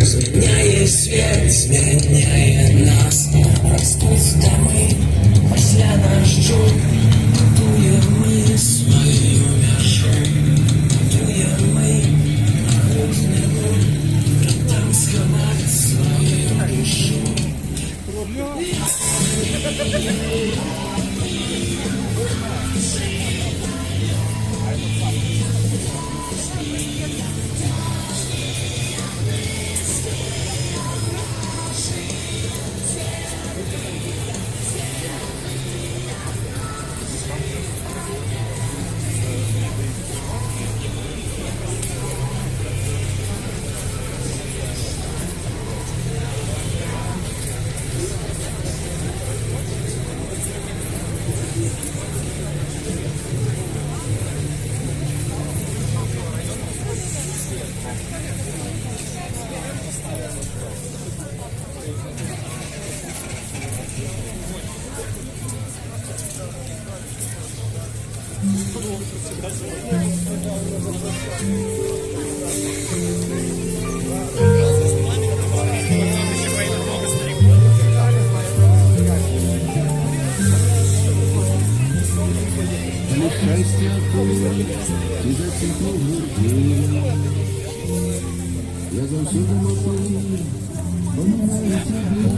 зміняє світ, зміняє нас. Розпустами після дощу готуємо свою м'яшу, готуємо грудневу, там сховати свою душу. Щастя твоє, ти зацвітло в гурті. Я завсюди мовчу, поминаю тебе.